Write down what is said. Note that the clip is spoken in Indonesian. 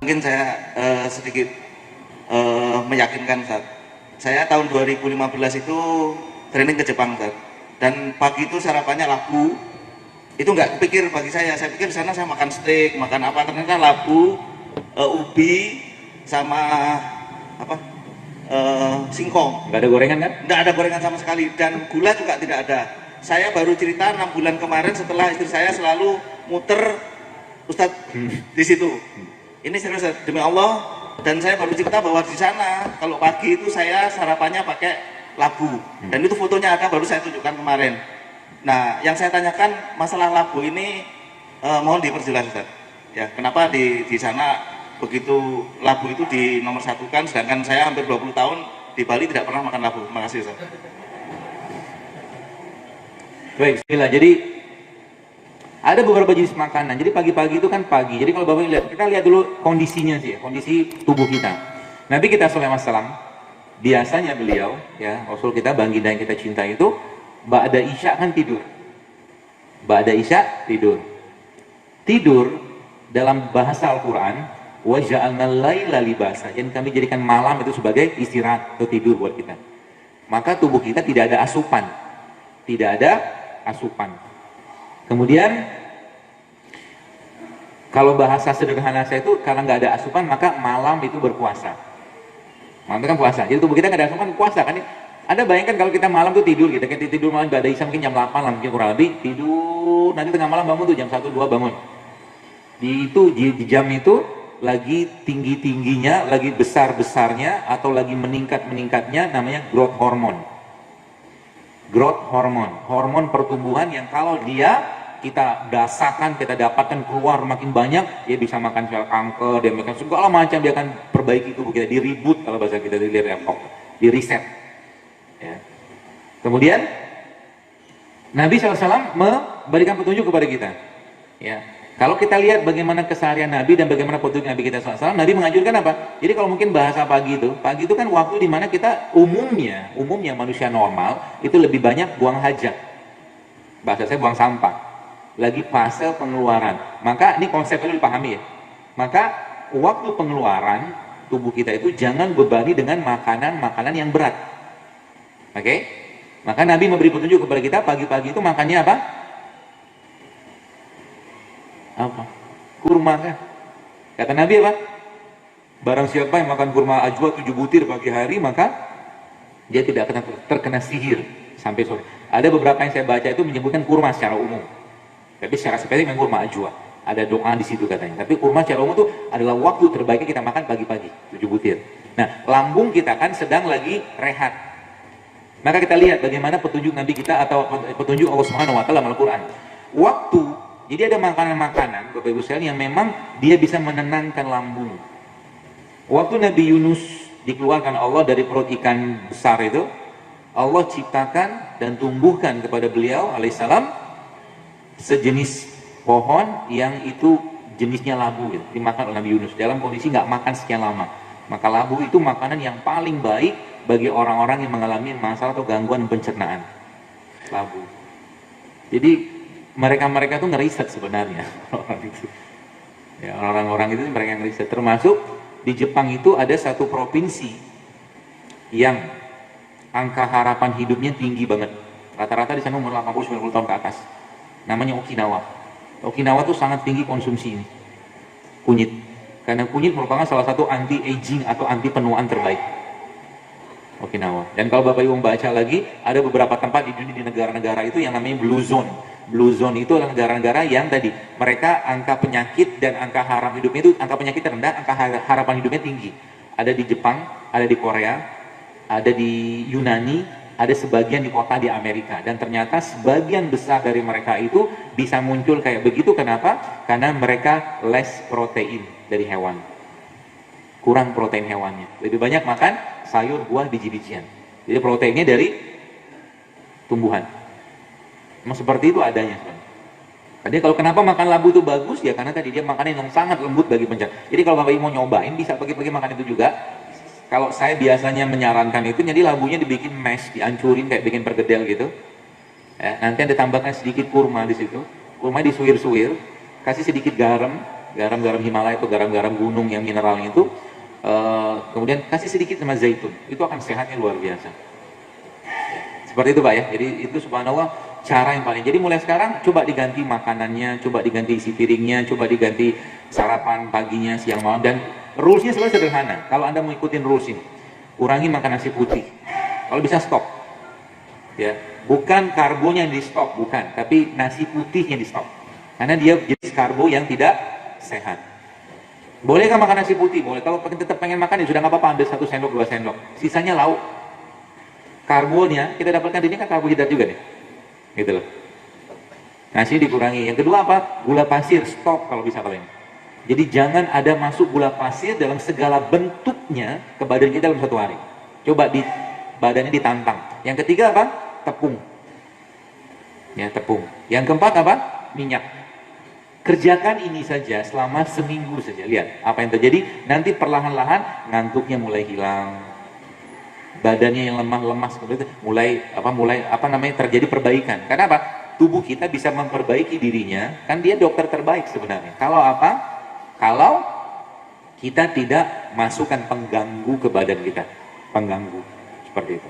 Mungkin saya sedikit meyakinkan, Ustaz. Saya tahun 2015 itu training ke Jepang, Ustaz. Dan pagi itu sarapannya labu. Itu nggak kepikir bagi saya. Saya pikir di sana saya makan steak, makan apa. Ternyata labu, ubi, sama apa? Singkong. Nggak ada gorengan kan? Nggak ada gorengan sama sekali. Dan gula juga tidak ada. Saya baru cerita 6 bulan kemarin setelah istri saya selalu muter Ustadz di situ. Ini serius, demi Allah. Dan saya baru cerita bahwa di sana kalau pagi itu saya sarapannya pakai labu. Dan itu fotonya ada, baru saya tunjukkan kemarin. Nah, yang saya tanyakan masalah labu ini mohon diperjelas, Ustaz. Ya, kenapa di sana begitu labu itu di nomor satukan, sedangkan saya hampir 20 tahun di Bali tidak pernah makan labu. Terima kasih, Ustaz. Baik, bismillah. Jadi ada beberapa jenis makanan. Jadi pagi-pagi itu kan pagi. Jadi kalau Bapak lihat, kita lihat dulu kondisinya sih, kondisi tubuh kita. Nabi kita SAW, biasanya beliau, ya Rasul kita, baginda yang kita cinta itu, ba'da isya kan tidur. Ba'da isya tidur. Tidur dalam bahasa Al-Quran, wa ja'alnal laila libasa. Jadi kami jadikan malam itu sebagai istirahat atau tidur buat kita. Maka tubuh kita tidak ada asupan. Tidak ada asupan. Kemudian kalau bahasa sederhana saya itu, karena nggak ada asupan maka malam itu berpuasa. Malam itu kan puasa. Jadi tubuh kita nggak ada asupan, puasa kan. Anda bayangkan kalau kita malam tuh tidur, kita tidur malam ibadah isya mungkin jam 8 lah, mungkin kurang lebih tidur, nanti tengah malam bangun tuh jam 1, 2 bangun. Di jam itu lagi tinggi-tingginya, lagi besar-besarnya atau lagi meningkat-meningkatnya namanya growth hormone. Growth hormone, hormon pertumbuhan yang kalau kita dasakan, kita dapatkan keluar makin banyak, dia bisa makan sel kanker, dia makan segala macam, dia akan perbaiki tubuh kita, di reboot kalau bahasa kita, di reset, di reset. Ya. Kemudian Nabi SAW memberikan petunjuk kepada kita. Ya. Kalau kita lihat bagaimana keseharian Nabi dan bagaimana petunjuk Nabi kita SAW, Nabi menganjurkan apa? Jadi kalau mungkin bahasa pagi itu kan waktu dimana kita umumnya manusia normal itu lebih banyak buang hajat. Bahasa saya buang sampah. Lagi fase pengeluaran. Maka ini konsep itu dipahami ya. Maka waktu pengeluaran tubuh kita itu jangan bebani dengan makanan-makanan yang berat. Oke? Maka Nabi memberi petunjuk kepada kita, pagi-pagi itu makannya apa? Apa? Kurma kan? Kata Nabi apa? Barang siapa yang makan kurma ajwa 7 butir pagi hari, maka dia tidak akan terkena sihir sampai sore. Ada beberapa yang saya baca itu menyebutkan kurma secara umum. Tapi secara spesifik memang kurma ajwa. Ada doa di situ katanya. Tapi kurma secara umum itu adalah waktu terbaiknya kita makan pagi-pagi, 7 butir. Nah, lambung kita kan sedang lagi rehat. Maka kita lihat bagaimana petunjuk Nabi kita atau petunjuk Allah Subhanahu wa taala dalam Al-Qur'an. Jadi ada makanan-makanan Bapak Ibu sekalian yang memang dia bisa menenangkan lambung. Waktu Nabi Yunus dikeluarkan Allah dari perut ikan besar itu, Allah ciptakan dan tumbuhkan kepada beliau alaihissalam sejenis pohon yang itu jenisnya labu gitu, dimakan oleh Nabi Yunus dalam kondisi nggak makan sekian lama. Maka labu itu makanan yang paling baik bagi orang-orang yang mengalami masalah atau gangguan pencernaan. Labu. Jadi mereka tuh ngeriset sebenarnya orang itu. Ya, orang-orang itu mereka yang ngeriset. Termasuk di Jepang itu ada satu provinsi yang angka harapan hidupnya tinggi banget. Rata-rata di sana umur 80-90 tahun ke atas. Namanya Okinawa. Okinawa tuh sangat tinggi konsumsi ini. Kunyit. Karena kunyit merupakan salah satu anti-aging atau anti penuaan terbaik. Okinawa. Dan kalau Bapak Ibu membaca lagi, ada beberapa tempat di dunia di negara-negara itu yang namanya Blue Zone. Blue Zone itu adalah negara-negara yang tadi mereka angka penyakit dan angka harapan hidupnya itu angka penyakit rendah, angka harapan hidupnya tinggi. Ada di Jepang, ada di Korea, ada di Yunani, ada sebagian di kota di Amerika. Dan ternyata sebagian besar dari mereka itu bisa muncul kayak begitu. Kenapa? Karena mereka less protein dari hewan. Kurang protein hewannya. Lebih banyak makan sayur, buah, biji-bijian. Jadi proteinnya dari tumbuhan. Memang seperti itu adanya. Jadi kalau kenapa makan labu itu bagus, ya karena tadi dia makanan yang sangat lembut bagi pencernaan. Jadi kalau Bapak Ibu mau nyobain, bisa pagi-pagi makan itu juga. Kalau saya biasanya menyarankan itu, jadi labunya dibikin mash, dihancurin kayak bikin pergedel gitu. Ya, nanti Anda tambahkan sedikit kurma di situ. Kurma disuir-suir, kasih sedikit garam, garam-garam Himalaya itu garam-garam gunung yang mineralnya itu, kemudian kasih sedikit sama zaitun, itu akan sehatnya luar biasa. Seperti itu Pak ya. Jadi itu subhanallah cara yang paling. Jadi mulai sekarang coba diganti makanannya, coba diganti isi piringnya, coba diganti sarapan paginya, siang malam, dan rulesnya sebenarnya sederhana. Kalau Anda mau ikutin rules ini, kurangi makan nasi putih. Kalau bisa stop. Ya, bukan karbonya yang di stop, bukan, tapi nasi putihnya di stop. Karena dia jenis karbo yang tidak sehat. Bolehkah makan nasi putih? Boleh. Kalau tetap pengen makan ya sudah nggak apa-apa, ambil 1 sendok, 2 sendok. Sisanya lauk. Karbonya kita dapatkan di ini kan karbohidrat juga nih. Gitu loh. Nasi dikurangi. Yang kedua apa? Gula pasir, stop kalau bisa paling. Jadi jangan ada masuk gula pasir dalam segala bentuknya ke badan kita dalam 1 hari. Coba di badannya ditantang. Yang ketiga apa? Tepung. Ya, tepung. Yang keempat apa? Minyak. Kerjakan ini saja selama seminggu saja. Lihat apa yang terjadi. Nanti perlahan-lahan ngantuknya mulai hilang, badannya yang lemah lemas mulai terjadi perbaikan. Karena apa? Tubuh kita bisa memperbaiki dirinya. Kan dia dokter terbaik sebenarnya. Kalau apa? Kalau kita tidak masukkan pengganggu ke badan kita, pengganggu seperti itu.